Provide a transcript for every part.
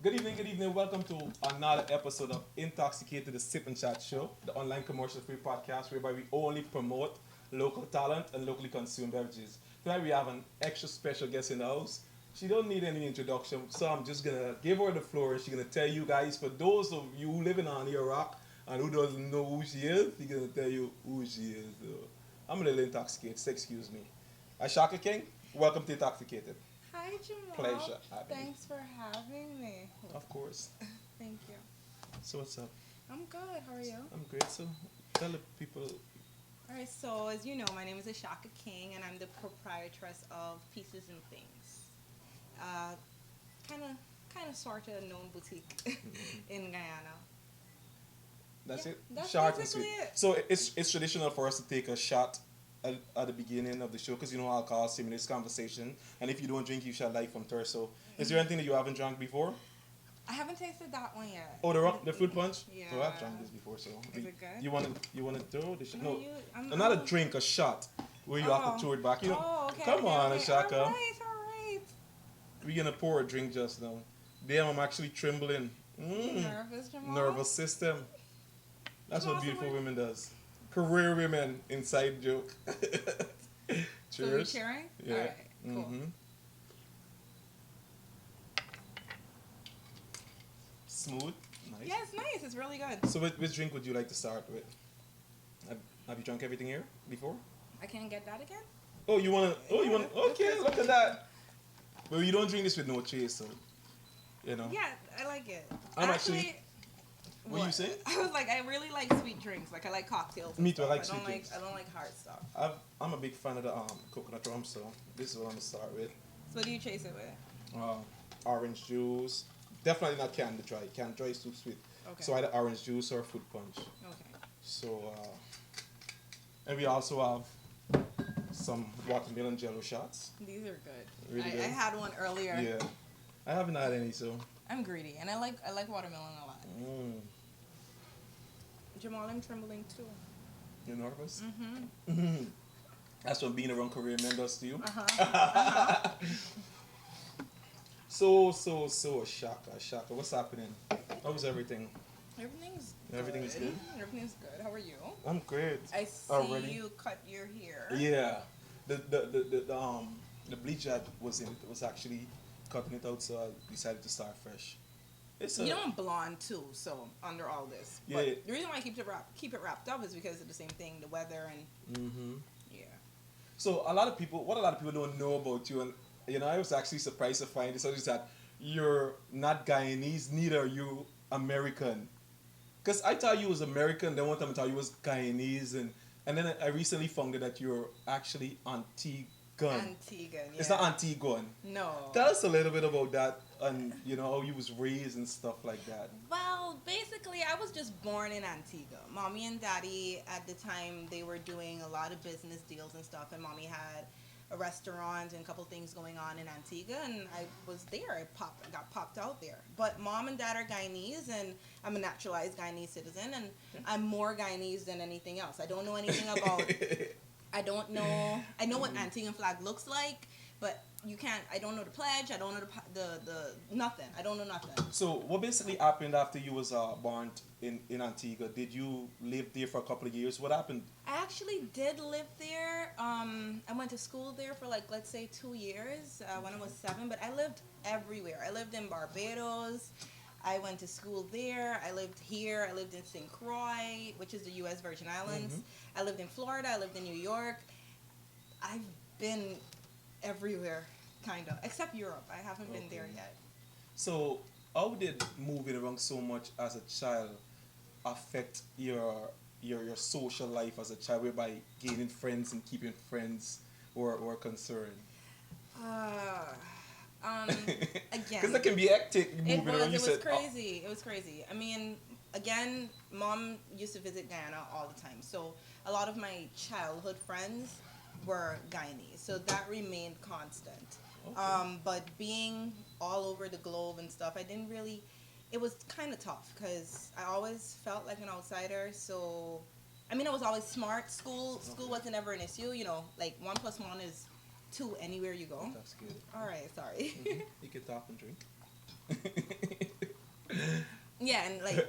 Good evening. Welcome to another episode of Intoxicated TheSipNChat Show, the online commercial-free podcast whereby we only promote local talent and locally consumed beverages. Tonight we have an extra special guest in the house. She don't need any introduction, so I'm just gonna give her the floor and she's gonna tell you guys, for those of you living on Iraq and who doesn't know who she is, she's gonna tell you who she is. I'm a little intoxicated, so excuse me. Ashaka King, welcome to Intoxicated. Hi, Jamal. Pleasure having you. Thanks for having me. Of course. Thank you. So what's up? I'm good. How are you? I'm great. So tell the people. All right. So as you know, my name is Ashaka King, and I'm the proprietress of Pieces and Things. Kind of, sort of known boutique in Guyana. That's Yeah, it. that's Short and basically sweet. it. So it's traditional for us to take a shot at the beginning of the show because you know alcohol stimulates conversation, and if you don't drink, you shall die from thirst. So is there anything that you haven't drunk before? I haven't tasted that one yet. Oh, the fruit punch. Yeah. So I've drunk this before. So Is it good? You want to throw the shot? No, No, not a drink, a shot where you have to throw it back. You know. Oh, okay. Come on, okay. Ashaka. All right. We're gonna pour a drink just now. Damn, I'm actually trembling. Nervous, Jamal? Nervous system. That's what Jamal, so beautiful what- women does. Career women, inside joke. So we're Cheers. cheering? Yeah. All right. Cool. Mhm. Smooth. Nice. Yeah, it's nice. It's really good. So which drink would you like to start with? Have you drunk everything here before? I can't get that again? Oh, you wanna? Yeah. Okay, look at that. But you don't drink this with no chaser, you know. Yeah, I like it. I'm actually- What you say? I was like, I really like sweet drinks. Like I like cocktails. Me and too, I stuff. like sweet drinks. I don't like hard stuff. I'm a big fan of the coconut rum, so this is what I'm gonna start with. So what do you chase it with? Orange juice. Definitely not Candy Dry. Candy Dry is too sweet. Okay. So either orange juice or fruit punch. Okay. So, and we also have some watermelon jello shots. These are good. Really I good. had one earlier. Yeah. I haven't had any, so. I'm greedy, and I like watermelon a lot. Jamal, I'm trembling too. You're nervous? Mhm. That's what being around Korean men does to you. Uh-huh. So, Shaka, what's happening? How's everything? Everything's Everything's good? Everything's good. How are you? I'm great. I see Already? you cut your hair. Yeah, the bleach that was in it was actually cutting it out, so I decided to start fresh. It's You know I'm blonde too, so under all this. Yeah. But the reason why I keep it wrapped up is because of the same thing, the weather and yeah. So what a lot of people don't know about you, and you know, I was actually surprised to find this out, is that you're not Guyanese, neither are you American. Because I thought you was American, then one time I thought you was Guyanese, and then I recently found out that you're actually Antiguan. Antiguan, yeah. It's not Antiguan. No. Tell us a little bit about that, and you know how you was raised and stuff like that. Well, basically, I was just born in Antigua. Mommy and Daddy, at the time, they were doing a lot of business deals and stuff, and Mommy had a restaurant and a couple things going on in Antigua, and I was there. I got popped out there. But Mom and Dad are Guyanese, and I'm a naturalized Guyanese citizen, and I'm more Guyanese than anything else. I don't know anything about... I don't know. I know what Antiguan flag looks like, but you can't. I don't know the pledge. I don't know the nothing. I don't know nothing. So what basically happened after you was born in Antigua? Did you live there for a couple of years? What happened? I actually did live there. I went to school there for like, let's say 2 years when I was 7. But I lived everywhere. I lived in Barbados. I went to school there. I lived here. I lived in St. Croix, which is the U.S. Virgin Islands. I lived in Florida. I lived in New York. I've been everywhere, kind of, except Europe. I haven't been there yet. So how did moving around so much as a child affect your social life as a child, whereby gaining friends and keeping friends were concerned? Again, Because that can be hectic moving around. It You was said, crazy. It was crazy. I mean, again, Mom used to visit Guyana all the time, so a lot of my childhood friends were Guyanese, so that remained constant. Okay. But being all over the globe and stuff, I didn't really. It was kind of tough because I always felt like an outsider. So, I mean, I was always smart. School wasn't ever an issue. You know, like 1 + 1 is 2 anywhere you go. That's good. All right, sorry. You can talk and drink. Yeah, and like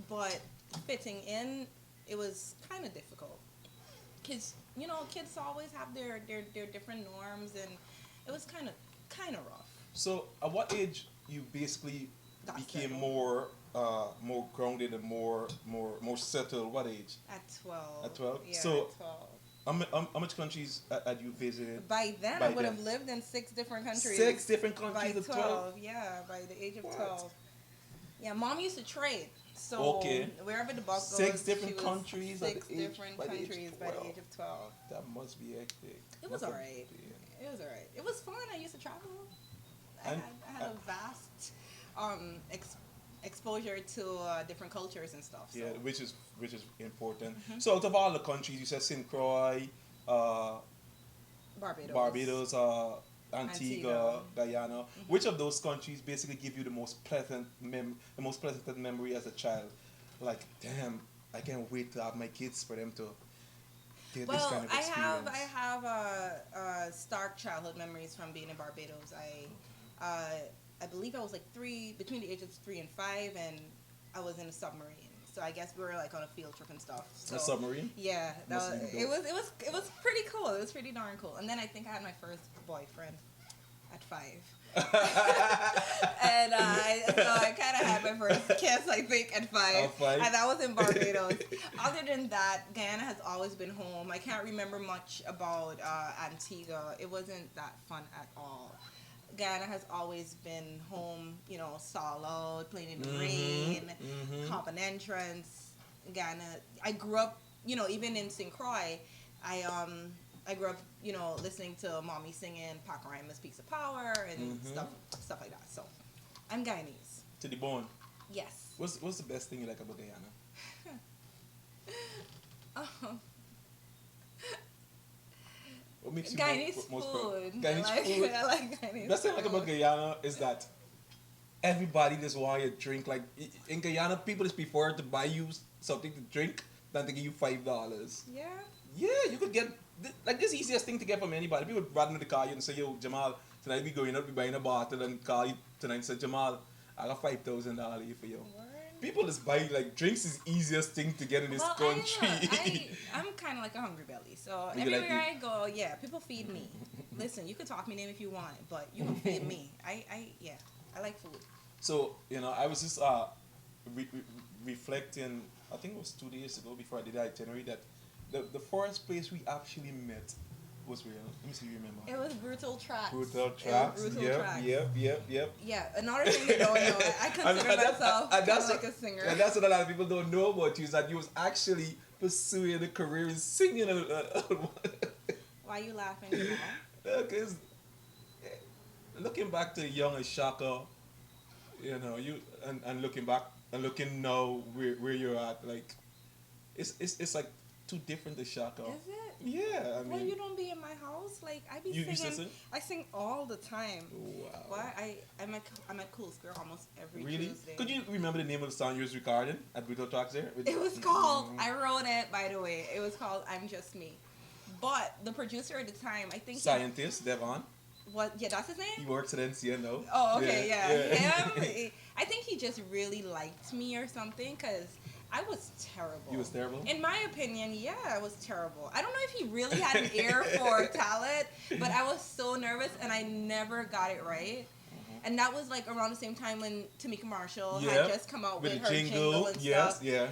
but fitting in, it was kind of difficult because kids always have their different norms, and it was kind of rough. So, at what age you basically Got became settled. more grounded and more settled? What age? At 12. At 12. Yeah, So, at 12. how much countries had you visited? By then, I By would then? have lived in 6 different countries. 6 different By countries at 12, 12. yeah, by the age of What? 12. Yeah, mom used to trade. So Okay. wherever the buck goes, 6 different she was countries at six the age different by the age of countries by the 12. age of 12. That must be hectic. It was Must have alright. been. It was alright. It was fun. I used to travel. And I had a vast exposure to different cultures and stuff. So. yeah, which is important. So out of all the countries, you said St. Croix, Barbados, Antigua, Guyana. Which of those countries basically give you the most pleasant memory as a child? Like, damn, I can't wait to have my kids for them to get this Well, kind of I experience. have stark childhood memories from being in Barbados. I believe I was like between the ages of 3 and 5, and I was in a submarine. So I guess we were like on a field trip and stuff. So, A submarine? Yeah, that Must was, be it dope. was pretty cool. It was pretty darn cool. And then I think I had my first boyfriend at 5. And so I kind of had my first kiss, I think, at 5. At 5? And that was in Barbados. Other than that, Guyana has always been home. I can't remember much about Antigua. It wasn't that fun at all. Guyana has always been home, solid, playing in the rain, common entrance. Guyana, I grew up, even in St. Croix, I grew up, listening to mommy singing Pacorima's Piece of Power and stuff like that. So, I'm Guyanese. To the bone. Yes. What's the best thing you like about Guyana? What makes you Guyanese most proud? food. Guyanese food. I like Guyanese Best thing I like food. about Guyana is that everybody just want you to drink. Like in Guyana, people just prefer to buy you something to drink than to give you $5. Yeah. Yeah, you could get like this easiest thing to get from anybody. People would rather call you and say, "Yo, Jamal, tonight we going out, we buying a bottle," and call you tonight and say, "Jamal, I got $5,000 for you." Word. People just buy like drinks is easiest thing to get in this country. I'm kind of like a hungry belly, so You everywhere like I go, yeah, people feed me. Listen, you can talk me name if you want, but you can feed me. I like food. So I was just reflecting. I think it was 2 days ago before I did the itinerary that the first place we actually met was where? Let me see if you remember. It was Brutal Tracks. Brutal It was Tracks. Brutal Yep, Tracks. yep. Yeah, another thing they don't know, I consider myself kind of like a singer. And that's what a lot of people don't know about you, is that you was actually pursuing a career in singing. Why are you laughing, Jamal? Because looking back to young Ashaka, you and looking back and looking now where you're at, like it's like two different Ashaka. Is it? Yeah, I mean. Well, you don't be in my house. Like I be You singing. used to sing? I sing all the time. Wow. Why? I'm at Cool Square almost every Really? Tuesday. Could you remember the name of the song you was recording at Brutal Tracks there? It was called. I wrote it, by the way. It was called "I'm Just Me," but the producer at the time, I think. Scientist Devon. What? Yeah, that's his name. He works at NCNO. Oh, okay, yeah. yeah. Him. I think he just really liked me or something, because I was terrible. You was terrible? In my opinion, yeah, I was terrible. I don't know if he really had an ear for talent, but I was so nervous and I never got it right. And that was like around the same time when Tamika Marshall had just come out with her jingle and yes, stuff. yeah.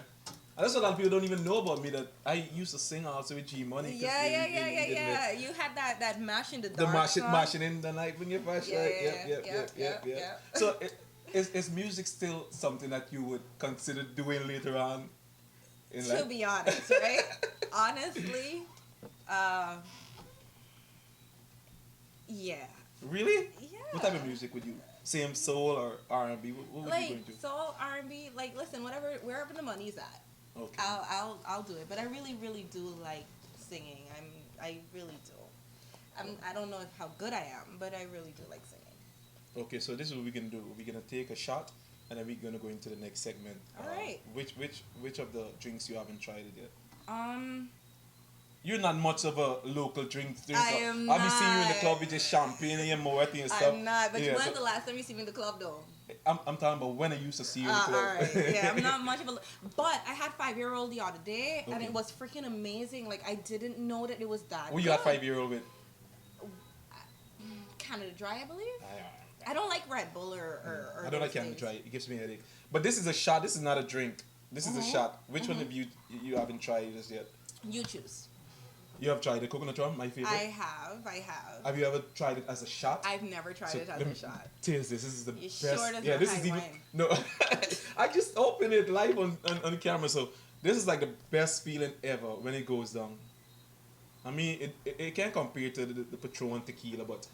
And that's what a lot of people don't even know about me, that I used to sing also with G Money. Yeah. You had that mash in the dark. The mashing in the night when you're fresh. Yeah. So is music still something that you would consider doing later on in life? To be honest, right? Honestly, yeah. Really? Yeah. What type of music would you? Same soul or R&B? What would you go into? Soul, R&B, like listen, wherever the money's at, Okay. I'll do it. But I really do like singing. I really do. I don't know how good I am, but I really do like singing. Okay, so this is what we're gonna do. We're gonna take a shot, and then we're gonna go into the next segment. All right. Which of the drinks you haven't tried it yet? you're not much of a local drinker. I am I'll be seeing you in the not. club with just champagne and your Moet and stuff. I'm not. But Yeah, when's so the last time you see me in the club, though? I'm talking about when I used to see you in the All club. right. Yeah, I'm not much of a. But I had 5-year-old the other day, and Okay. it was freaking amazing. Like, I didn't know that it was that. Who you had good. 5-year-old with? Canada Dry, I believe. I don't like Red Bull or I don't like those Canada things. Dry. It gives me a headache. But this is a shot. This is not a drink. This is a shot. Which one Mhm. have you haven't tried this yet? You choose. You have tried the coconut rum, my favorite. I have. Have you ever tried it as a shot? I've never tried So it as let me a shot. Taste this. This is the You best. sure doesn't Yeah, this hide is even wine? no. I just opened it live on camera, so this is like the best feeling ever when it goes down. I mean, it can't compare to the Patron tequila, but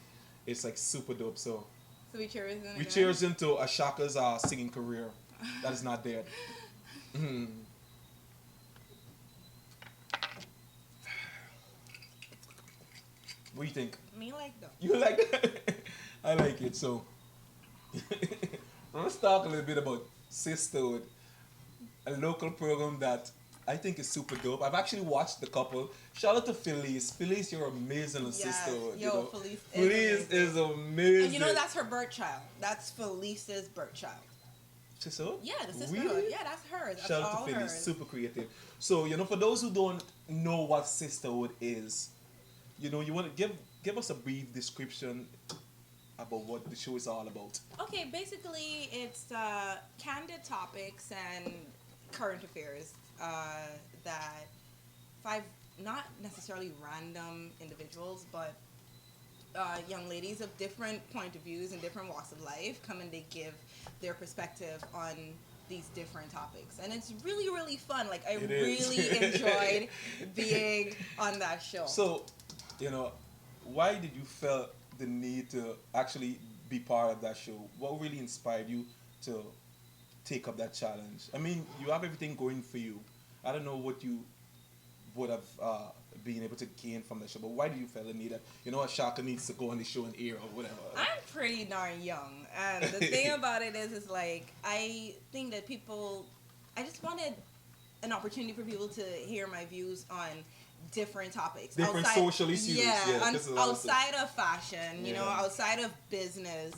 it's like super dope. So So we cheers. we cheers into Ashaka's singing career that is not dead. Mm. What do you think? Me like though. You like that? I like it. So let's talk a little bit about Sisterhood, a local program that I think is super dope. I've actually watched the couple. Shout out to Felice. Felice, you're amazing on Yes. Sisterhood. Yo, you know? Felice is Felice amazing. is amazing. And you know that's her birth child. That's Felice's birth child. Sisterhood? Yeah, the sisterhood. Really? Yeah, that's hers. That's Shout out all to Felice. hers. Super creative. So, for those who don't know what Sisterhood is, you want to give us a brief description about what the show is all about. Okay, basically it's candid topics and current affairs that 5 not necessarily random individuals, but young ladies of different point of views and different walks of life come and they give their perspective on these different topics, and it's really, really fun. Like, I It is. really enjoyed being on that show. So, why did you feel the need to actually be part of that show? What really inspired you to take up that challenge? I mean, you have everything going for you. I don't know what you would have been able to gain from the show, but why do you feel the need that, Ashaka needs to go on the show and air or whatever? I'm pretty darn young, and the thing about it is like, I think that I just wanted an opportunity for people to hear my views on different topics, Different social issues. yeah, this is a lot of stuff. outside of fashion, outside of business,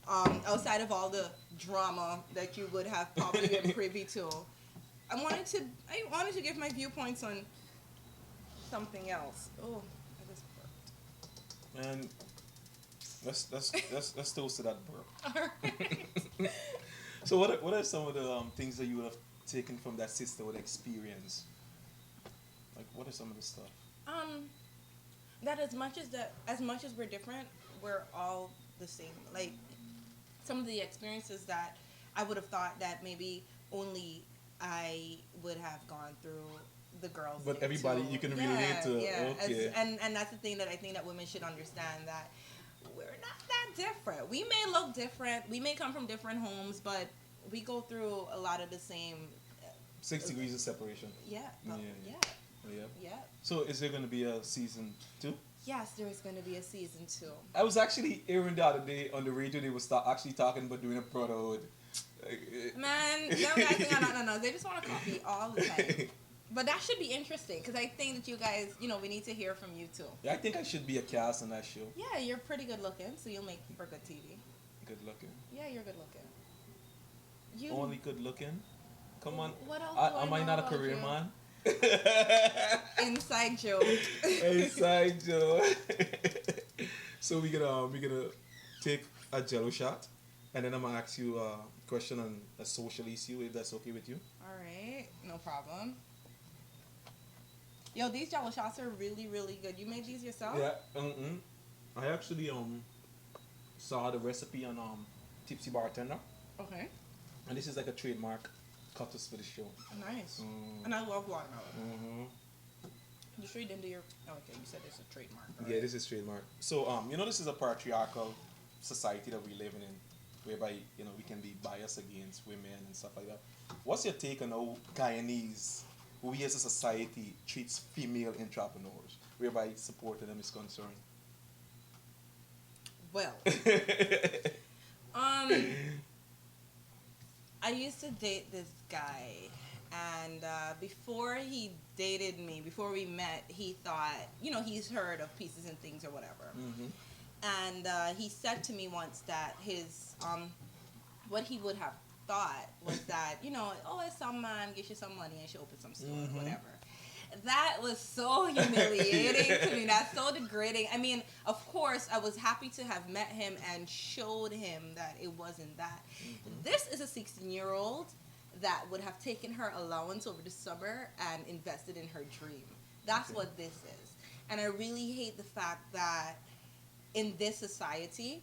outside of all the drama that you would have probably been privy to. I wanted to give my viewpoints on something else. Oh, I just burped. And let's toast to that burp. Alright. So what are some of the things that you would have taken from that Sisterhood experience? Like, what are some of the stuff? That as much as we're different, we're all the same. Like, some of the experiences that I would have thought that maybe only I would have gone through, the girls. But did everybody, too. you can relate to. Yeah. Okay. And that's the thing that I think that women should understand, that we're not that different. We may look different. We may come from different homes, but we go through a lot of the same. 6 degrees of separation. Yeah. Yeah. Yeah. Yeah. Yeah. So is there going to be a season 2? Yes, there is going to be a season 2. I was actually hearing the other day on the radio, they were actually talking about doing a brotherhood. Man, them guys think no. They just want to copy all the time. But that should be interesting, because I think that you guys, we need to hear from you too. Yeah, I think I should be a cast on that show. Yeah, you're pretty good looking, so you'll make for good TV. Good looking. Yeah, you're good looking. You Only good looking? Come on. What else Am I know not a about career you? man? Inside joke. Inside joke. So we're gonna take a jello shot, and then I'm gonna ask you a question on a social issue, if that's okay with you. All right, no problem. Yo, these jello shots are really, really good. You made these yourself? Yeah. I actually saw the recipe on Tipsy Bartender, Okay. and this is like a trademark cutlass for the show. Nice. Mm. And I love watermelon. Mm-hmm. You straight into your. Oh, okay, you said it's a trademark. Right? Yeah, this is trademark. So this is a patriarchal society that we live in, whereby we can be biased against women and stuff like that. What's your take on how Guyanese, we as a society, treats female entrepreneurs, whereby supporting them is concerned? Well, I used to date this guy, And before he dated me, before we met, he thought, he's heard of Pieces and Things or whatever. Mm-hmm. And he said to me once that his, what he would have thought was that, if some man gives you some money and she opens some store or whatever. That was so humiliating to me. That's so degrading. I mean, of course, I was happy to have met him and showed him that it wasn't that. This is a 16-year-old that would have taken her allowance over the summer and invested in her dream. That's what this is. And I really hate the fact that in this society,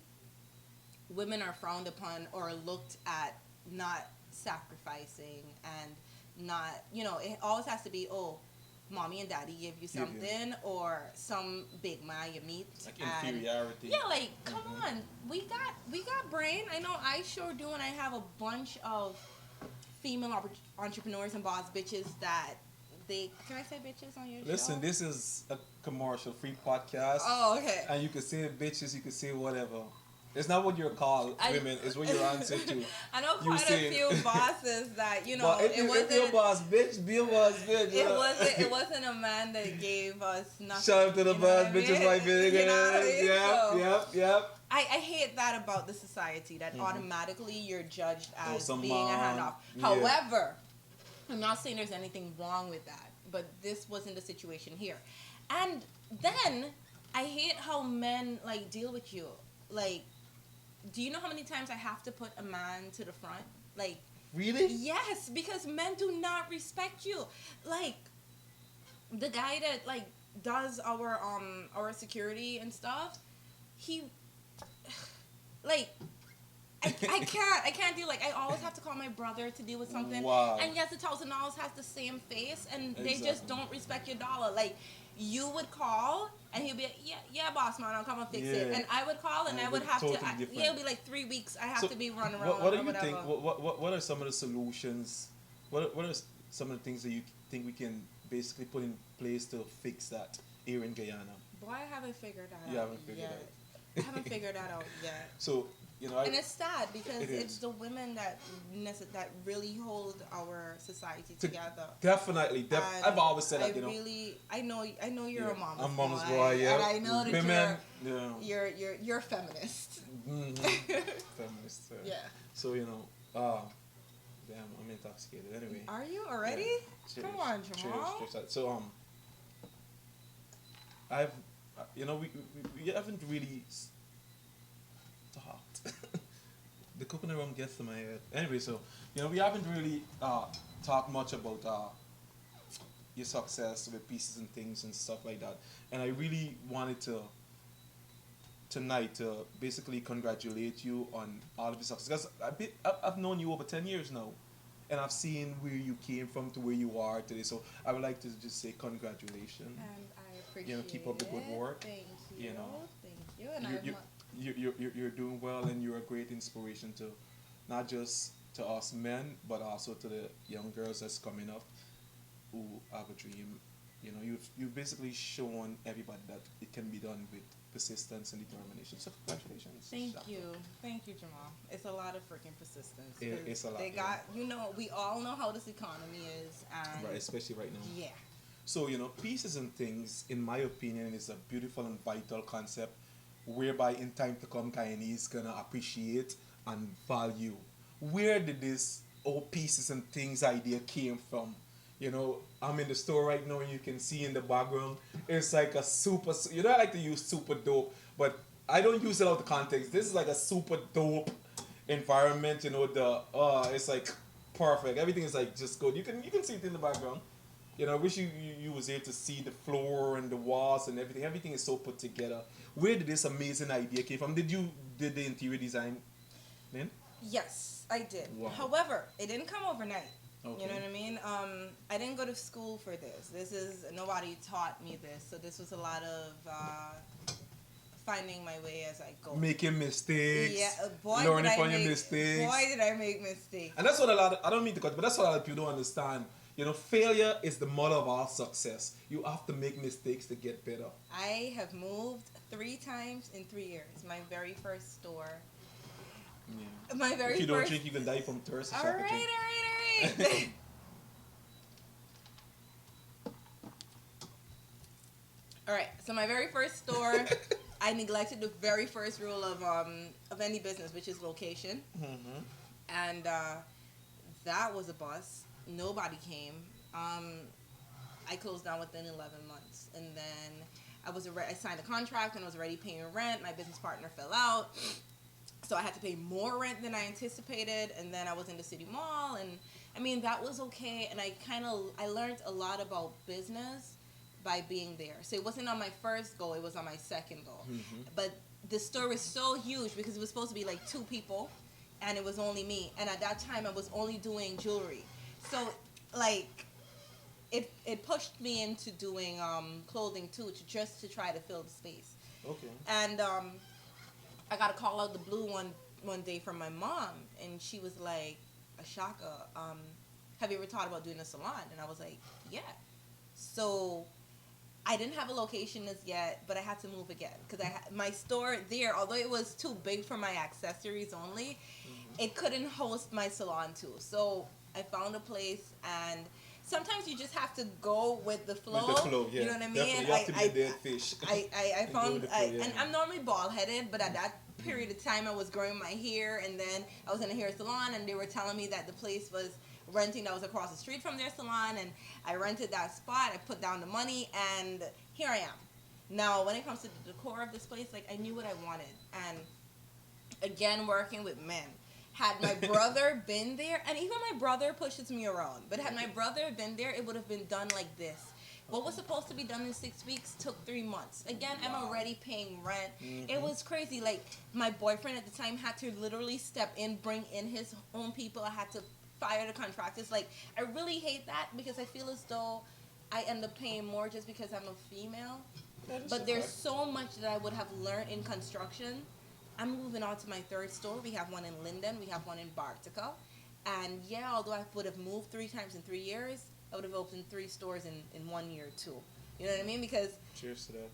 women are frowned upon or looked at not sacrificing and not, it always has to be, mommy and daddy give you something or some big man you meet. Like inferiority. Yeah, like, come on. We got brain. I know I sure do, and I have a bunch of female entrepreneurs and boss bitches that can I say bitches on your show? Listen, this is a commercial-free podcast. Oh, okay. And you can say bitches, you can say whatever. It's not what you're called, women. It's what you're answer to. I know quite a few bosses that it wasn't. If you're a boss bitch, be a boss bitch. It wasn't a man that gave us nothing. Shout out to the boss bitches, like Yep. I hate that about the society that automatically you're judged as being a handoff. Yeah. However, I'm not saying there's anything wrong with that, but this wasn't the situation here. And then I hate how men deal with you. Do you know how many times I have to put a man to the front? Really? Yes, because men do not respect you. The guy that does our security and stuff, he I can't deal. I always have to call my brother to deal with something. Wow. And yes, the $1,000 has the same face, and they just don't respect your dollar. You would call, and he'll be like, yeah, boss man, I'll come and fix it. And I would call, and I would have to. It'll be 3 weeks. I have to be running around. What do you think? What are some of the solutions? What are some of the things that you think we can basically put in place to fix that here in Guyana? Boy, I haven't figured that out. You haven't figured it out. I haven't figured that out yet. So, and it's sad because it's the women that really hold our society together. Definitely. I've always said that, I know you're a mama's boy. I'm mama's boy, yeah. And I know that women, you're a feminist. Feminist. Yeah. So, damn, I'm intoxicated. Anyway. Are you already? Yeah. Come on, Jamal. Cheers. So, we haven't really talked. The coconut rum gets to my head. Anyway, so we haven't really talked much about your success with Pieces and Things and stuff like that. And I really wanted tonight to basically congratulate you on all of your success. Because I've known you over 10 years now, and I've seen where you came from to where you are today. So I would like to just say congratulations. And I appreciate keep up the good work. Thank you. Thank you. And you're doing well, and you're a great inspiration to not just to us men, but also to the young girls that's coming up who have a dream. You've basically shown everybody that it can be done with persistence and determination. So congratulations. Thank you, Jamal. It's a lot of freaking persistence. It's a lot. We all know how this economy is, and right, especially right now. Yeah. So Pieces and Things, in my opinion, is a beautiful and vital concept, whereby in time to come, Guyanese gonna appreciate and value. Where did this Pieces and Things idea came from? I'm in the store right now, and you can see in the background, it's like a super, I like to use super dope, but I don't use it out of context. This is like a super dope environment, it's like perfect. Everything is just good. You can see it in the background. I wish you was able to see the floor and the walls and everything. Everything is so put together. Where did this amazing idea came from? Did the interior design then? Yes, I did. Wow. However, it didn't come overnight. Okay. You know what I mean? I didn't go to school for this. Nobody taught me this. So this was a lot of finding my way as I go. Making mistakes. Yeah, learning from your mistakes. Boy, did I make mistakes. And that's what I don't mean to cut, but that's what a lot of people don't understand. Failure is the mother of all success. You have to make mistakes to get better. I have moved 3 times in 3 years. My very first store. Yeah. My very if you don't first... drink, you can die from thirst. All right. All right. So my very first store, I neglected the very first rule of any business, which is location, and that was a bust. Nobody came. I closed down within 11 months, and then I signed a contract and I was already paying rent. My business partner fell out, so I had to pay more rent than I anticipated. And then I was in the city mall, and I mean that was okay. And I learned a lot about business by being there. So it wasn't on my first goal; it was on my second goal. But the store was so huge because it was supposed to be like 2 people, and it was only me. And at that time, I was only doing jewelry, so like. It pushed me into doing clothing too, to try to fill the space. Okay. And I got a call out the blue one day from my mom, and she was like, "Ashaka, have you ever thought about doing a salon?" And I was like, "Yeah." So I didn't have a location as yet, but I had to move again because my store there, although it was too big for my accessories only, it couldn't host my salon too. So I found a place, and sometimes you just have to go with the flow. With the flow, yeah. You know what I mean? Definitely, you have to be a dead fish. I found, yeah. and I'm normally bald headed, but at that period of time, I was growing my hair, and then I was in a hair salon, and they were telling me that the place was renting that was across the street from their salon, and I rented that spot. I put down the money, and here I am. Now, when it comes to the decor of this place, like I knew what I wanted, and again, working with men. Had my brother been there, and even my brother pushes me around, but had my brother been there, it would have been done like this. What was supposed to be done in 6 weeks took 3 months. Again, I'm already paying rent. It was crazy. Like, my boyfriend at the time had to literally step in, bring in his own people. I had to fire the contractors. Like, I really hate that because I feel as though I end up paying more just because I'm a female. But there's so much that I would have learned in construction. I'm moving on to my 3rd store. We have one in Linden. We have one in Bartica. And yeah, although I would have moved 3 times in 3 years, I would have opened 3 stores in 1 year too. You know what I mean? Because cheers to that.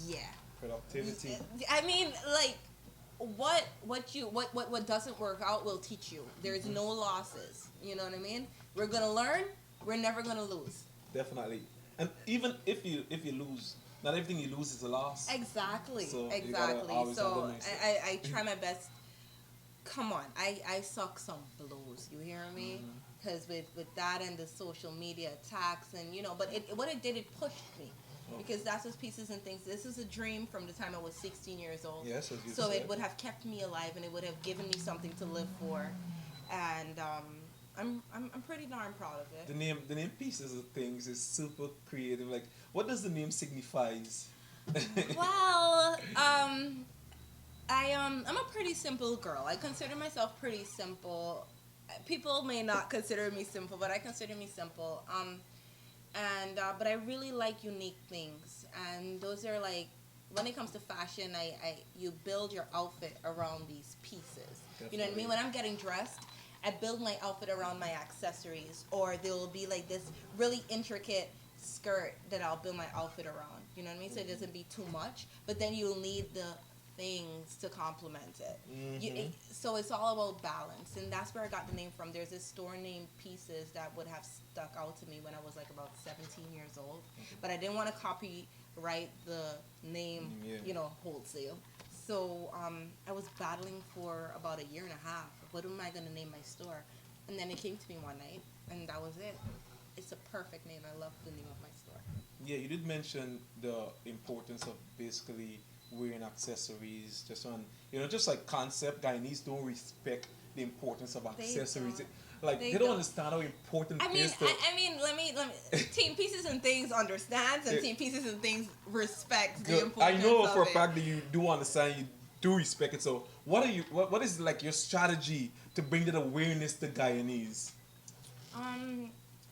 Yeah. Productivity. I mean, like, what doesn't work out will teach you. There's no losses. You know what I mean? We're gonna learn. We're never gonna lose. Definitely. And even if you lose, not everything you lose is a loss. Exactly. So exactly. So I try my best. Come on, I suck some blows. You hear me? Because with that and the social media attacks and but what it did, it pushed me. Because that's what Pieces and Things. This is a dream from the time I was 16 years old. Yes, as you so said. It would have kept me alive, and it would have given me something to live for, and I'm pretty darn proud of it. The name Pieces of Things is super creative. Like, what does the name signifies? Well, I'm a pretty simple girl. I consider myself pretty simple. People may not consider me simple, but I consider me simple. But I really like unique things, and those are like, when it comes to fashion, you build your outfit around these pieces. Definitely. You know what I mean? When I'm getting dressed, I build my outfit around my accessories, or there will be like this really intricate skirt that I'll build my outfit around. You know what I mean? So it doesn't be too much, but then you'll need the things to complement it. So it's all about balance, and that's where I got the name from. There's this store named Pieces that would have stuck out to me when I was like about 17 years old, but I didn't want to copyright the name, wholesale. So I was battling for about a year and a half. What am I going to name my store? And then it came to me one night, and that was it. It's a perfect name. I love the name of my store. Yeah, you did mention the importance of basically wearing accessories, just like concept. Guyanese don't respect the importance of accessories. They don't understand how important it is. Let me. Team Pieces and Things understands, and Team Pieces and Things respects the importance. I know for a fact that you do understand. You do respect it. So, what is like your strategy to bring that awareness to Guyanese?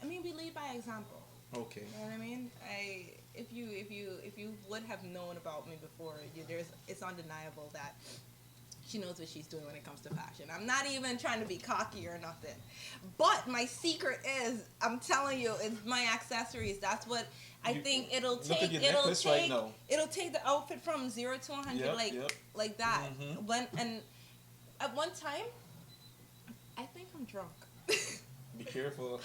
We lead by example. Okay. You know what I mean? If you would have known about me before, it's undeniable that she knows what she's doing when it comes to fashion. I'm not even trying to be cocky or nothing. But my secret is, I'm telling you, it's my accessories. That's what I think it'll take. It'll take the outfit from 0 to 100 like that. At one time, I think I'm drunk. Be careful.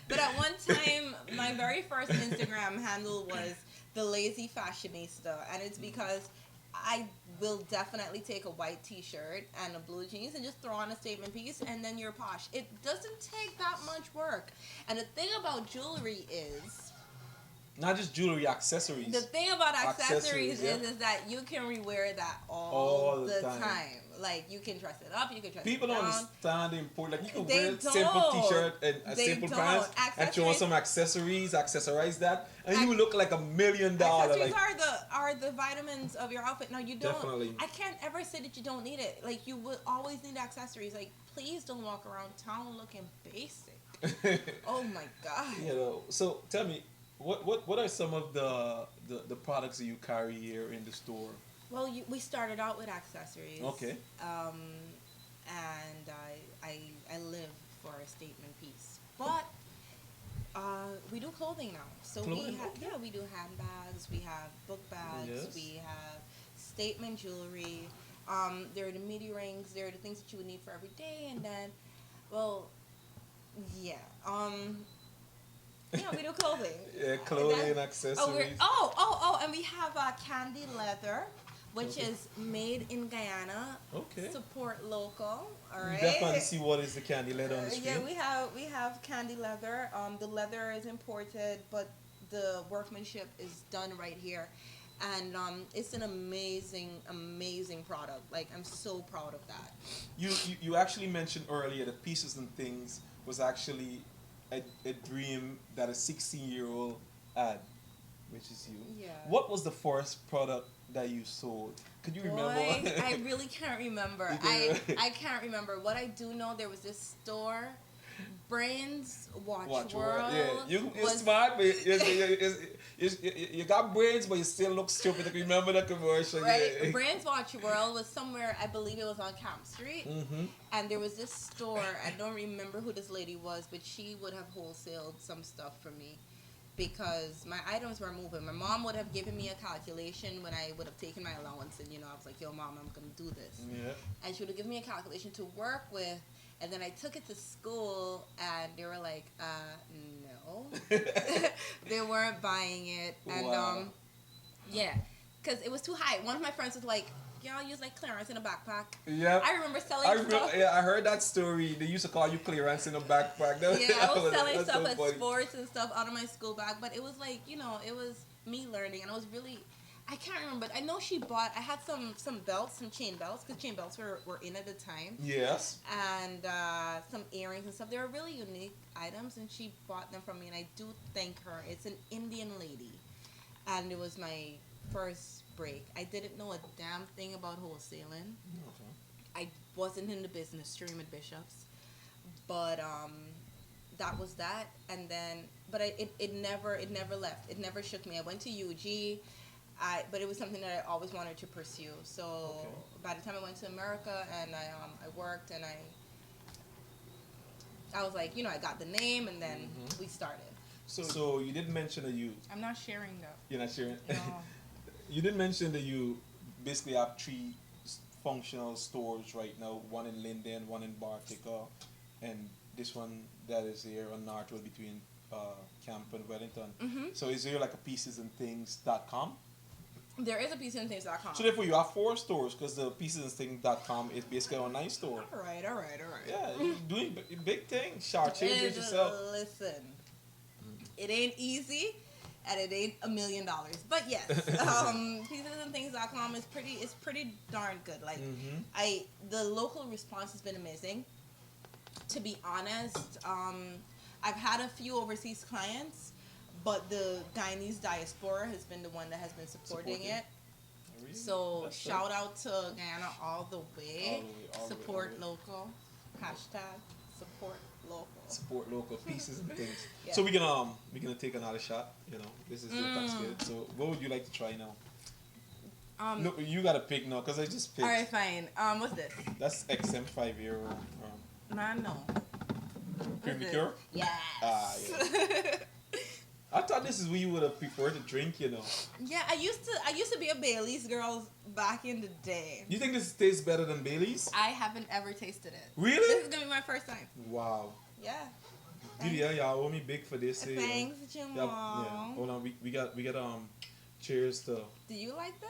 But at one time, my very first Instagram handle was the lazy fashionista, and it's because I will definitely take a white t-shirt and a blue jeans and just throw on a statement piece, and then you're posh. It doesn't take that much work. And the thing about jewelry is, not just jewelry, accessories. the thing about accessories yeah. is that you can rewear that all the time. Like, you can dress it up, you can dress People it down. don't understand the importance. Like, you can They wear a don't. simple t-shirt and a They simple don't. pants and throw on some accessories, accessorize that, and you look like $1 million. Accessories Like, are the vitamins of your outfit. No, you don't. Definitely. I can't ever say that you don't need it. Like, you will always need accessories. Like, please don't walk around town looking basic. Oh my God. you know. So tell me, what are some of the products that you carry here in the store? Well, we started out with accessories. Okay. And I live for a statement piece, but we do clothing now. So Clothing, we do handbags, we have book bags, Yes. we have statement jewelry. There are the midi rings. There are the things that you would need for every day, and then, well, yeah. Yeah, we do clothing. Yeah, clothing, accessories. And we have candy leather, which is made in Guyana. Okay. Support local. All right. You definitely see what is the candy leather on the screen. Yeah, we have candy leather. The leather is imported, but the workmanship is done right here, and it's an amazing product. Like, I'm so proud of that. You actually mentioned earlier that Pieces and Things was actually a dream that a 16-year-old had, which is you. Yeah. What was the first product that you sold? Could you remember? I really can't remember. I can't remember. What I do know, there was this store, Brains Watch World. Yeah, you're smart, but you got brains, but you still look stupid. Like, remember the commercial? Right. Yeah. Brains Watch World was somewhere, I believe it was on Camp Street. Mm-hmm. And there was this store, I don't remember who this lady was, but she would have wholesaled some stuff for me because my items were moving. My mom would have given me a calculation when I would have taken my allowance, and, I was like, yo, Mom, I'm going to do this. Yeah. And she would have given me a calculation to work with, and then I took it to school, and they were like, no. They weren't buying it. And, Wow. yeah, because it was too high. One of my friends was like, y'all use like clearance in a backpack. Yeah. I remember selling stuff. Yeah, I heard that story. They used to call you clearance in a backpack. Yeah, I was selling That's stuff so at funny. sports and stuff out of my school bag, but it was like, it was me learning, and I was really, I can't remember, but I know I had some belts, some chain belts, because chain belts were in at the time. Yes. And some earrings and stuff. They were really unique items, and she bought them from me, and I do thank her. It's an Indian lady, and it was my first break. I didn't know a damn thing about wholesaling. Okay. I wasn't in the business, stream at Bishops, but that was that. And then, but it never left. It never shook me. I went to UG. But it was something that I always wanted to pursue. So by the time I went to America and I worked, and I was like, I got the name, and then we started. So you didn't mention that I'm not sharing though. You're not sharing. No. You didn't mention that you basically have 3 functional stores right now. One in Linden, one in Bartica, and this one that is here on North Road between Camp and Wellington. Mm-hmm. So is there like a piecesandthings.com? There is a piecesandthings.com. So therefore you have 4 stores, because the piecesandthings.com is basically an online store. All right. Yeah, you're doing big things. Charge yourself. Listen, it ain't easy, and it ain't $1 million. But yes, piecesandthings.com is pretty darn good. Like, the local response has been amazing. To be honest, I've had a few overseas clients, but the Guyanese diaspora has been the one that has been supporting it. Really? So That's shout out to Guyana all the way. Support local. Hashtag support local. Support local pieces and things. Yeah. So we're gonna take another shot. This is your Thanksgiving. So what would you like to try now? No, you gotta pick now, because I just picked. All right, fine. What's this? That's XM5 Man, no. cream liqueur. Yes. Yeah. I thought this is what you would have preferred to drink. Yeah, I used to be a Bailey's girl back in the day. You think this tastes better than Bailey's? I haven't ever tasted it. Really? This is gonna be my first time. Wow. Yeah. Dude, yeah, y'all owe me big for this. Thanks, Jamal. Yeah. Hold on, we got Cheers to. Do you like this?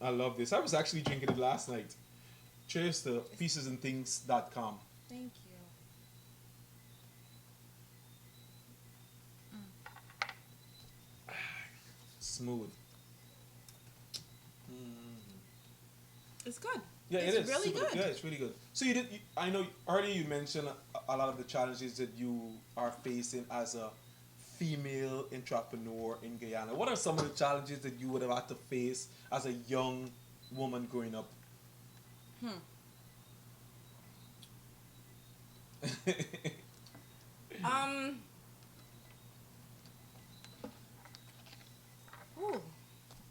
I love this. I was actually drinking it last night. Cheers to piecesandthings.com. Thank you. Smooth. It's good. Yeah, it's it is. really Super good. Yeah, it's really good. So I know earlier you mentioned a lot of the challenges that you are facing as a female entrepreneur in Guyana. What are some of the challenges that you would have had to face as a young woman growing up? Ooh,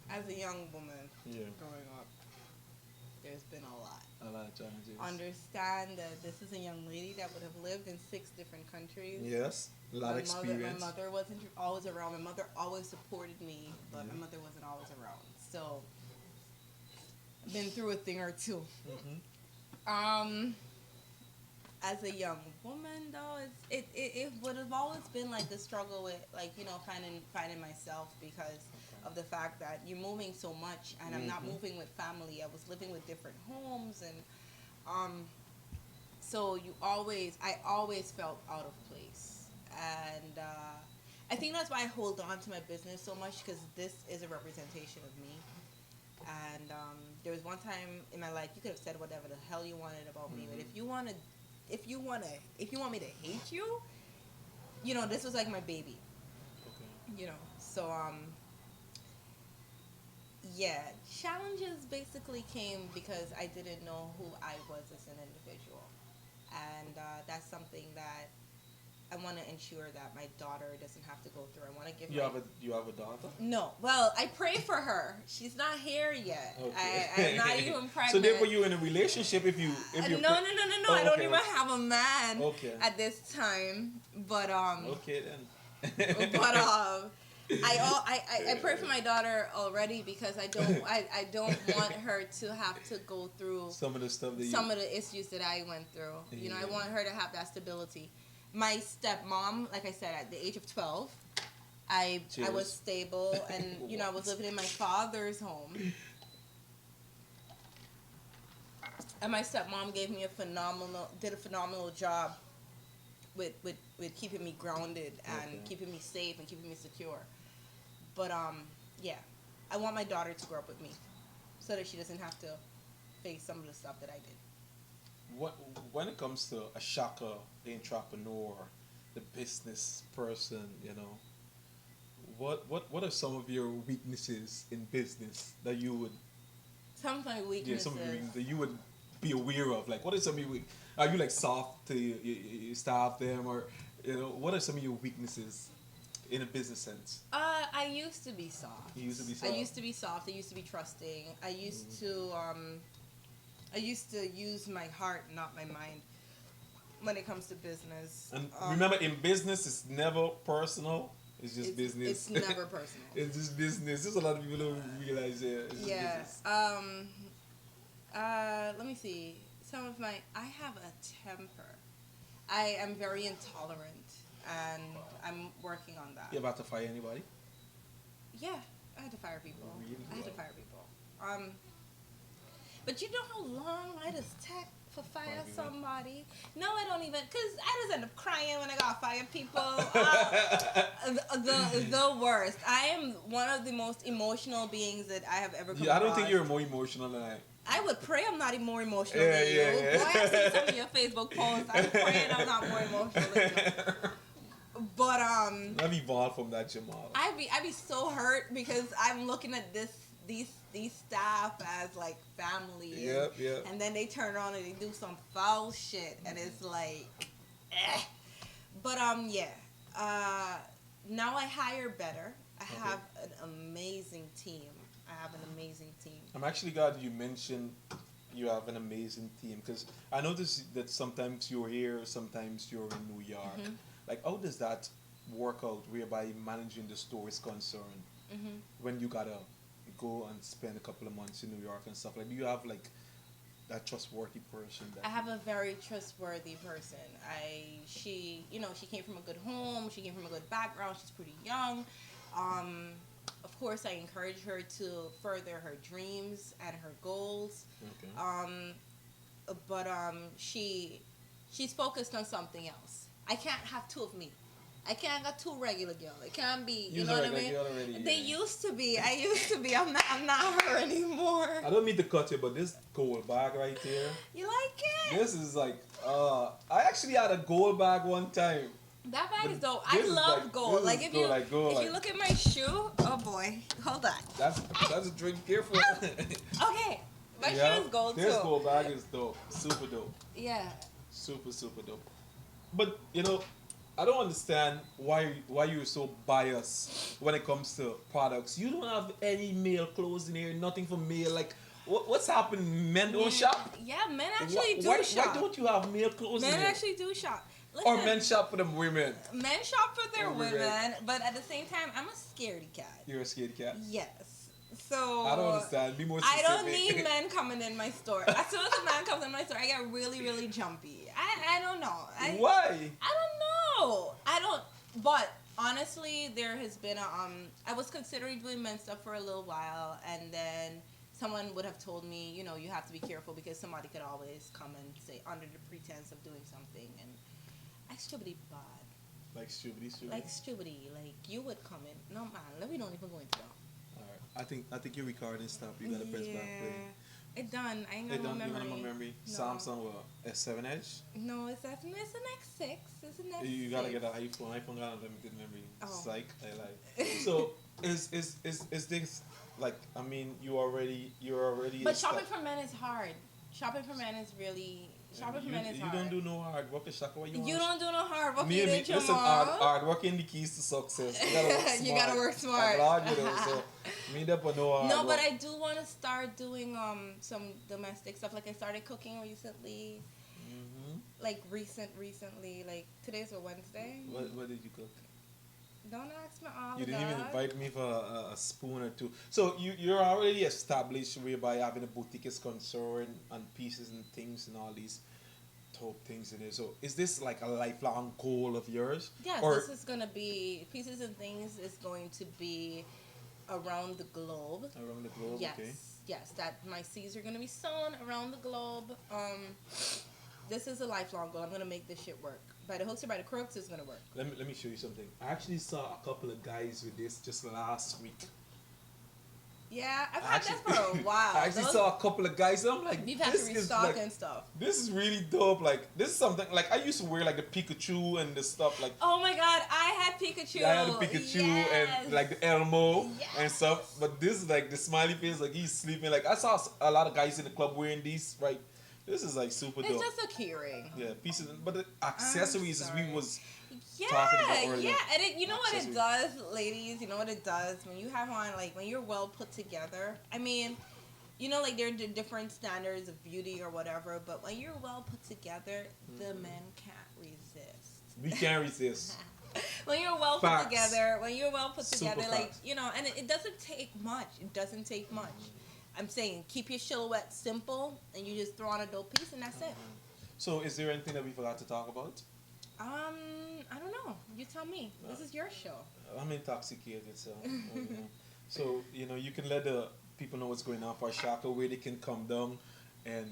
as a young woman Yeah. growing up, there's been a lot. A lot of challenges. Understand that this is a young lady that would have lived in 6 different countries. Yes, a lot of experience. My mother wasn't always around. My mother always supported me, but my mother wasn't always around. So, I've been through a thing or two. As a young woman, though, it would have always been like a struggle with, like, you know, finding myself because of the fact that you're moving so much, and I'm not moving with family. I was living with different homes, and so I always felt out of place, and I think that's why I hold on to my business so much, because this is a representation of me. And there was one time in my life you could have said whatever the hell you wanted about me, but if you want me to hate you, you know, this was like my baby. You know, so yeah, challenges basically came because I didn't know who I was as an individual, and that's something that I want to ensure that my daughter doesn't have to go through. I want to give you have a daughter? No. Well, I pray for her. She's not here yet. Okay. I'm not even pregnant. So therefore you're in a relationship if you No. Oh, I don't okay. even have a man at this time. But Okay then. but I pray for my daughter already, because I don't want her to have to go through some of the stuff that of the issues that I went through. You know, I want her to have that stability. My stepmom, like I said, at the age of 12, I was stable, and you know, I was living in my father's home. And my stepmom did a phenomenal job with keeping me grounded and keeping me safe and keeping me secure. But yeah, I want my daughter to grow up with me, so that she doesn't have to face some of the stuff that I did. When it comes to Ashaka, the entrepreneur, the business person, you know, what are some of your weaknesses in business that you would? Some of my weaknesses. Yeah, some of your weaknesses that you would be aware of. Like, what are some of your? Are you like soft to your staff them, or you know, what are some of your weaknesses in a business sense? I used to be soft. You used to be soft. I used to be soft. I used to be trusting. I used to use my heart, not my mind, when it comes to business. And remember, in business, it's never personal. It's just business. It's never personal. It's just business. There's a lot of people don't realize that. Let me see. I have a temper. I am very intolerant, and I'm working on that. You about to fire anybody? Yeah, I had to fire people. Really? I had to fire people. But you know how long I just take for fire somebody? No, I don't even, because I just end up crying when I gotta fire people. The worst. I am one of the most emotional beings that I have ever come across. I don't think you're more emotional than I. I would pray I'm not more emotional than you. Boy, I've seen some of your Facebook posts. I'm praying I'm not more emotional than you. But I've evolved from that, Jamal. I'd be so hurt, because I'm looking at these staff as like family. Yep. And then they turn around and they do some foul shit, and it's like, eh. But now I hire better. I have an amazing team. I'm actually glad you mentioned you have an amazing team, because I noticed that sometimes you're here, sometimes you're in New York. Mm-hmm. Like, how does that work out, whereby managing the store is concerned? Mm-hmm. When you gotta go and spend a couple of months in New York and stuff, like, do you have like that trustworthy person? I have a very trustworthy person. She came from a good home. She came from a good background. She's pretty young. of course, I encourage her to further her dreams and her goals. Okay. She's focused on something else. I can't have two of me. I can't got two regular girl. It can't be. You know what I mean? Already, They yeah. used to be. I used to be. I'm not. I'm not her anymore. I don't mean to cut you, but this gold bag right here. You like it? This is like. I actually had a gold bag one time. That bag But is dope. this I is love like- gold. this Like is if gold, you like gold, if like- you look at my shoe. Oh boy. Hold on. That's a drink. Careful. Okay. My shoe is gold This too. gold bag is dope. Super dope. Yeah. Super dope. But I don't understand why you're so biased when it comes to products. You don't have any male clothes in here. Nothing for male. Like what's happening? Men don't shop. Yeah, men actually do Why shop. don't you have male clothes in Men here? actually do shop. Listen, Or men shop for them women. men shop for their Oh, right. women, but at the same time, I'm a scaredy cat. You're a scaredy cat. Yes. So I don't understand. Be more I specific. don't need men coming in my store. As soon as a man comes in my store, I get really, really jumpy. I don't know. Why? I don't know. I don't. But honestly, there has been a I was considering doing men's stuff for a little while, and then someone would have told me, you have to be careful because somebody could always come and say under the pretense of doing something, and I stupidly bad. Like stupidity. Like stupidity. Like you would come in. No man, let me don't even go into that. Alright. I think your recording stopped. You gotta press back play. It done. I ain't They got no don't memory. give no memory. No. Samsung what? S7 Edge? No, it's an X6. It's an X6. You gotta get an iPhone. iPhone got unlimited memory. Oh. Psych. I like. So is this like? I mean, you're already. But shopping for men is hard. Shopping for men is really. Shopping for men is hard. You don't do no hard work, Ashaka. What You don't do no hard work. Me You and me. did your Listen, mom. hard working the keys to success. You gotta work smart. You gotta work smart. I'm glad, so me that but no hard No, work. but I do want to start doing some domestic stuff. Like I started cooking recently. Mm-hmm. Like recently. Like today's a Wednesday. What did you cook? Don't ask me all. You didn't even that. invite me for a spoon or two. So you're already established whereby having a boutique is concerned and pieces and things and all these dope things in it. So is this like a lifelong goal of yours? Yes, Or this is gonna be Pieces and Things is going to be around the globe. around the globe? Yes, Okay. yes, that my seeds are gonna be sown around the globe. This is a lifelong goal. I'm gonna make this shit work. By the hooks or by the crooks, it's gonna work. Let me show you something. I actually saw a couple of guys with this just last week. Yeah, I've had that for a while. I actually saw a couple of guys and I'm like, You've had this to is restock like, and stuff. this is really dope. Like this is something like I used to wear like the Pikachu and the stuff like Oh my god, I had Pikachu. I had the Pikachu and like the Elmo Yes. and stuff. But this is like the smiley face, like he's sleeping. Like I saw a lot of guys in the club wearing these. Right, this is like super It's dope. just a keyring. Yeah, pieces. But the accessories as we sorry. was Yeah, talking about earlier. yeah, and you know what it Accessories. does, ladies. You know what it does when you have on like when you're well put together. I mean, like there are different standards of beauty or whatever, but when you're well put together, the men can't resist. We can't resist. When you're well Facts. put together, Super like facts. and it doesn't take much. It doesn't take much. I'm saying keep your silhouette simple, and you just throw on a dope piece, and that's it. So is there anything that we forgot to talk about? I don't know. You tell me. This is your show. I'm intoxicated, so so you can let the people know what's going on for Ashaka, where they can come down and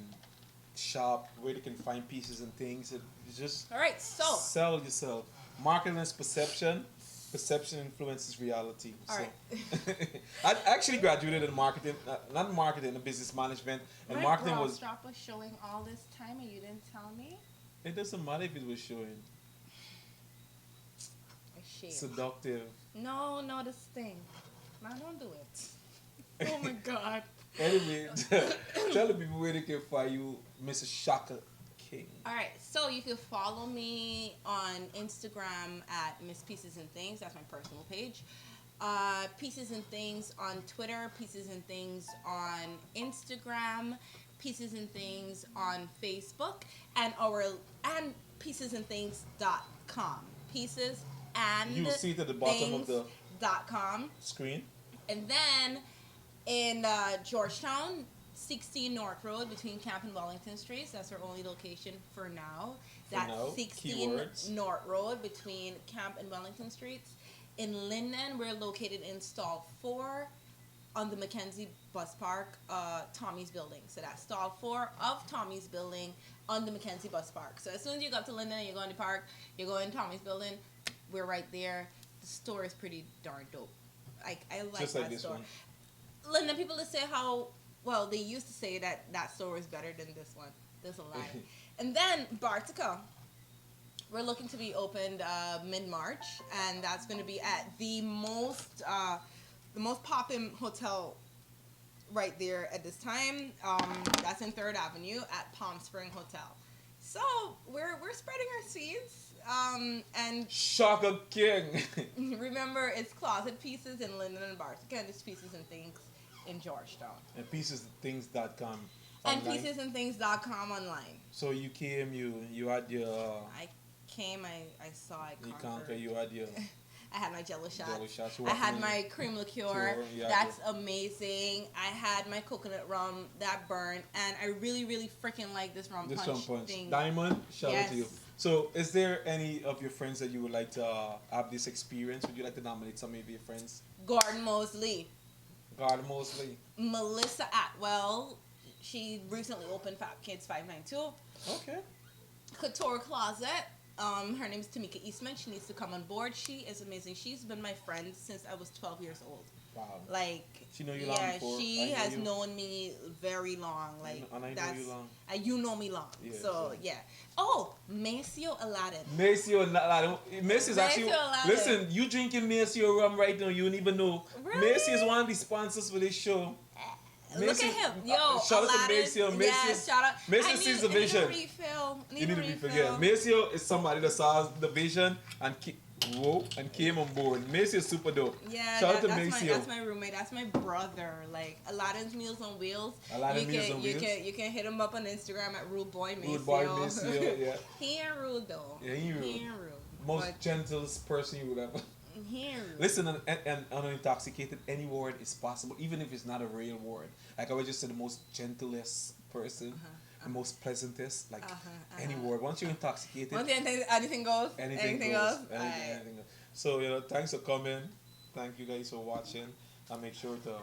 shop, where they can find pieces and things. It's just All right, so sell yourself. Marketing is perception. Perception influences reality. All so. right. I actually graduated in marketing, not marketing, in business management, and my marketing bra was. strap was showing all this time, and you didn't tell me. It doesn't matter if it was showing. Shit. Seductive. No, this thing. No, don't do it. Oh my god. Anyway, tell the people where they can find you, Mrs. Ashaka King. All right, so you can follow me on Instagram at Miss Pieces and Things. That's my personal page. Pieces and Things on Twitter. Pieces and Things on Instagram. Pieces and Things on Facebook, and piecesandthings.com. Pieces and You see it at the bottom of the .com. screen. And then in Georgetown, 16 North Road between Camp and Wellington Streets. That's our only location for now. That's now, 16 keywords. North Road between Camp and Wellington Streets. In Linden, we're located in stall 4 on the Mackenzie Bus Park, Tommy's building. So that's stall 4 of Tommy's building on the Mackenzie Bus Park. So as soon as you go up to Linden and you go in the park, you go in Tommy's building, we're right there. The store is pretty darn dope. I like Just that like this store. one. Linden, people that say how, well, they used to say that store is better than this one. That's a lie. And then Bartica. We're looking to be opened mid-March, and that's going to be at the most poppin' hotel right there at this time. That's in 3rd Avenue at Palm Spring Hotel. So we're spreading our seeds. And Ashaka King. remember, it's Closet Pieces in Linden and Bartica, and it's Pieces and Things in Georgetown. And piecesandthings.com. And piecesandthings.com online. So you came, you had your... I came, I saw, I conquered. You had your... I had my Jello shots. So I had my cream liqueur. Yeah, That's amazing. I had my coconut rum that burned, and I really, really freaking like this rum punch thing. Diamond, shout out to you. So, is there any of your friends that you would like to have this experience? Would you like to nominate some of your friends? Gordon Mosley. Gordon Mosley. Melissa Atwell. She recently opened Fab Kids 592. Okay. Couture Closet. Her name is Tamika Eastman. She needs to come on board. She is amazing. She's been my friend since I was 12 years old. Wow. Like, she know you long before. She has known me very long. Like, and I know you long. You know me long. Yeah, so, yeah. Oh, Maceo Aladdin. Maceo Aladdin. Maceo is actually... Aladdin. Listen, you drinking Maceo rum right now, you don't even know. Really? Maceo is one of the sponsors for this show. Look at him. Yo, shout Aladdin. out to Maceo. Yes, shout out. Maceo sees the vision. I need a refill. Yeah. Maceo is somebody that saw the vision and came on board. Maceo is super dope. Yeah, shout out to Maceo. That's my roommate. That's my brother. Like, Aladdin's Meals on Wheels. You can hit him up on Instagram at Rude Boy Maceo. Rude Boy Maceo, yeah. He ain't rude though. Yeah, he ain't rude. Most gentlest person you would ever. Listen, and on Intoxicated, any word is possible, even if it's not a real word. Like I would just say, the most gentlest person, the most pleasantest, like any word. Once you're intoxicated, anything goes. Anything goes. So thanks for coming. Thank you guys for watching, and make sure to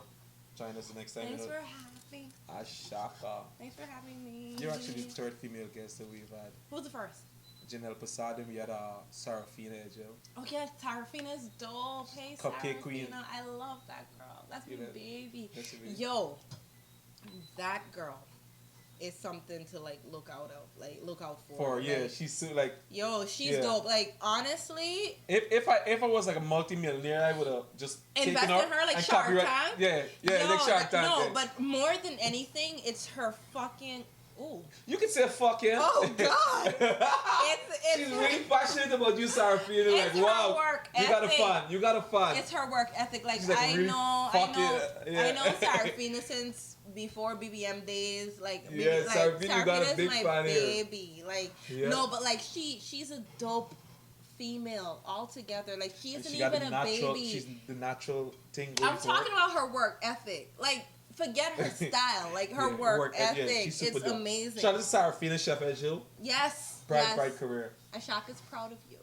join us the next time. Thanks for having Ashaka. Thanks for having me. You're actually the 3rd female guest that we've had. Who's the first? Janelle Posada. We had Sarafina Joe. Oh yeah, Sarafina's dope. Hey, Cupcake Sarafina. Queen. I love that girl. That's my baby. That's your baby. Yo, that girl is something to look out for. She's so like. Yo, she's dope. Like honestly, if I was like a multi-millionaire, I would have just invested in her like Shark Tank. Yeah, like Shark Tank. No, but more than anything, it's her fucking. Ooh. You can say fucking. Oh God! She's really passionate about you, Sarafina. Like, wow, work you got a fan. It's her work ethic. Like, I know Sarafina since before BBM days. Like, Sarafina got a big my fan baby. Like, no, but like she's a dope female altogether. Like, she isn't even a baby. She's the natural thing. I'm talking about her work ethic. Like. Forget her style, like her work ethic. It's amazing. Shout out to Sarafina Chef Jill. Yes. Bright career. Ashaka's proud of you.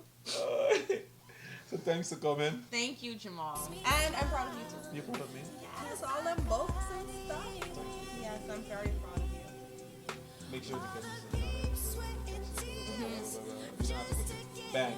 So thanks for coming. Thank you, Jamal. And I'm proud of you too. You're proud of me? Yes, all them books and stuff. Yes, I'm very proud of you. Make sure to get this. Bang.